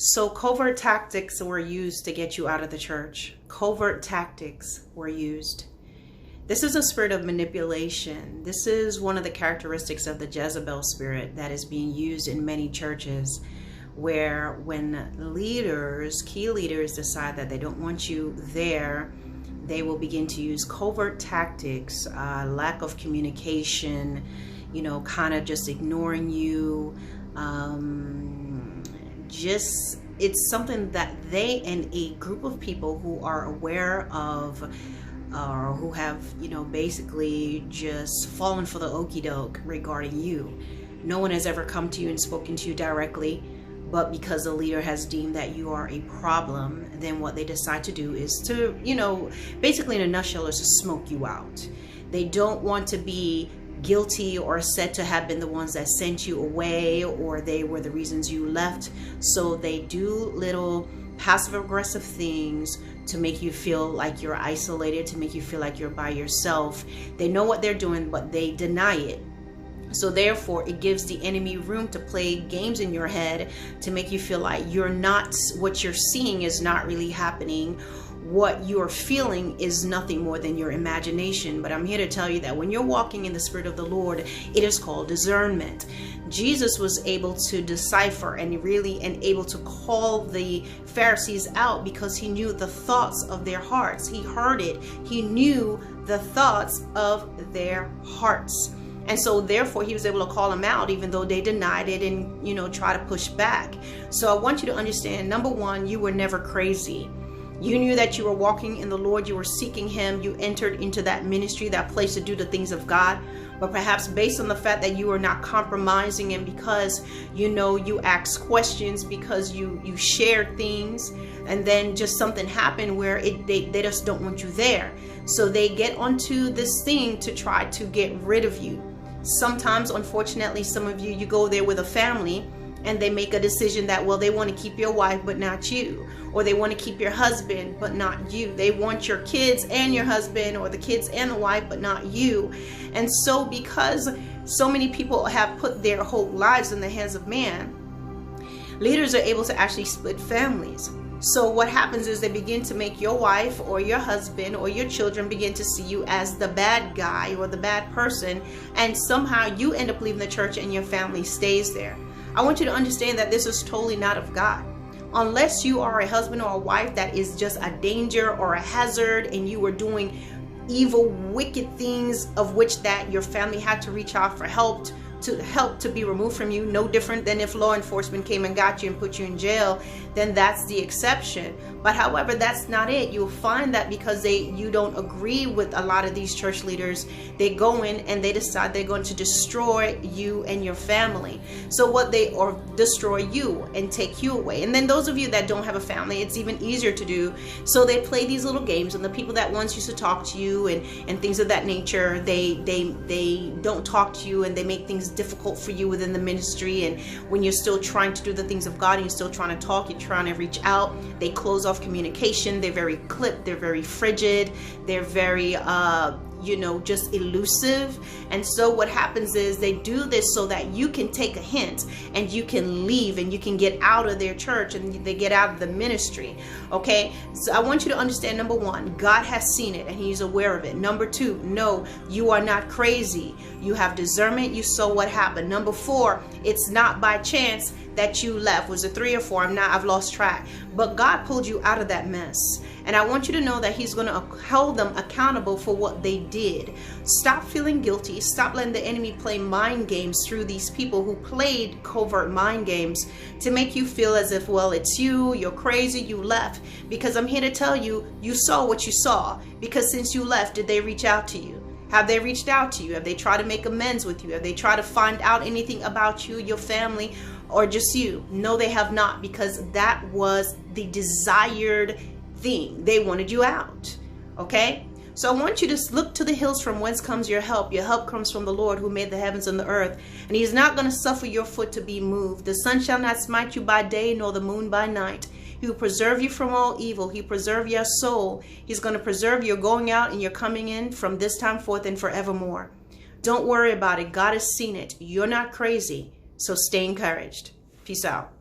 So covert tactics were used to get you out of the church. Covert tactics were used. This is a spirit of manipulation. This is one of the characteristics of the Jezebel spirit that is being used in many churches, where when leaders, key leaders, decide that they don't want you there, they will begin to use covert tactics, lack of communication, kind of just ignoring you. It's something that they and a group of people who are aware of or who have, basically just fallen for the okie doke regarding you. No one has ever come to you and spoken to you directly, but because the leader has deemed that you are a problem, then what they decide to do is to, basically in a nutshell, is to smoke you out. They don't want to be guilty or said to have been the ones that sent you away, or they were the reasons you left. So they do little passive aggressive things to make you feel like you're isolated, to make you feel like you're by yourself. They know what they're doing, but they deny it. So therefore, it gives the enemy room to play games in your head to make you feel like you're not, what you're seeing is not really happening. What you're feeling is nothing more than your imagination. But I'm here to tell you that when you're walking in the Spirit of the Lord, it is called discernment. Jesus was able to decipher and able to call the Pharisees out because he knew the thoughts of their hearts. He heard it. He knew the thoughts of their hearts. And so therefore he was able to call them out, even though they denied it and, try to push back. So I want you to understand, number one, you were never crazy. You knew that you were walking in the Lord. You were seeking him. You entered into that ministry, that place to do the things of God. But perhaps based on the fact that you were not compromising, and because, you asked questions, because you shared things, and then just something happened where they just don't want you there. So they get onto this thing to try to get rid of you. Sometimes, unfortunately, some of you go there with a family and they make a decision that, well, they want to keep your wife, but not you. Or they want to keep your husband, but not you. They want your kids and your husband, or the kids and the wife, but not you. And so because so many people have put their whole lives in the hands of man, leaders are able to actually split families. So what happens is they begin to make your wife or your husband or your children begin to see you as the bad guy or the bad person. And somehow you end up leaving the church and your family stays there. I want you to understand that this is totally not of God. Unless you are a husband or a wife that is just a danger or a hazard, and you were doing evil, wicked things of which that your family had to reach out for help to be removed from you, no different than if law enforcement came and got you and put you in jail, then that's the exception. But however, that's not it. You'll find that because you don't agree with a lot of these church leaders, they go in and they decide they're going to destroy you and your family. So or destroy you and take you away. And then those of you that don't have a family, it's even easier to do. So they play these little games, and the people that once used to talk to you and things of that nature, they don't talk to you, and they make things difficult for you within the ministry. And when you're still trying to do the things of God and you're still trying to talk, you're trying to reach out, they close off communication. They're very clipped, they're very frigid, they're very just elusive. And so what happens is they do this so that you can take a hint and you can leave and you can get out of their church and they get out of the ministry. Okay, so I want you to understand, number one, God has seen it and he's aware of it. Number two, no, you are not crazy. You have discernment. You saw what happened. Number four, it's not by chance that you left. Was it 3 or 4? I've lost track. But God pulled you out of that mess. And I want you to know that he's going to hold them accountable for what they did. Stop feeling guilty. Stop letting the enemy play mind games through these people who played covert mind games to make you feel as if, well, it's you're crazy, you left. Because I'm here to tell you, you saw what you saw. Because since you left, did they reach out to you? Have they reached out to you? Have they tried to make amends with you? Have they tried to find out anything about you, your family, or just you? No, they have not, because that was the desired thing. They wanted you out. Okay? So I want you to look to the hills from whence comes your help. Your help comes from the Lord who made the heavens and the earth. And he's not going to suffer your foot to be moved. The sun shall not smite you by day, nor the moon by night. He will preserve you from all evil. He preserve your soul. He's going to preserve your going out and your coming in from this time forth and forevermore. Don't worry about it. God has seen it. You're not crazy. So stay encouraged. Peace out.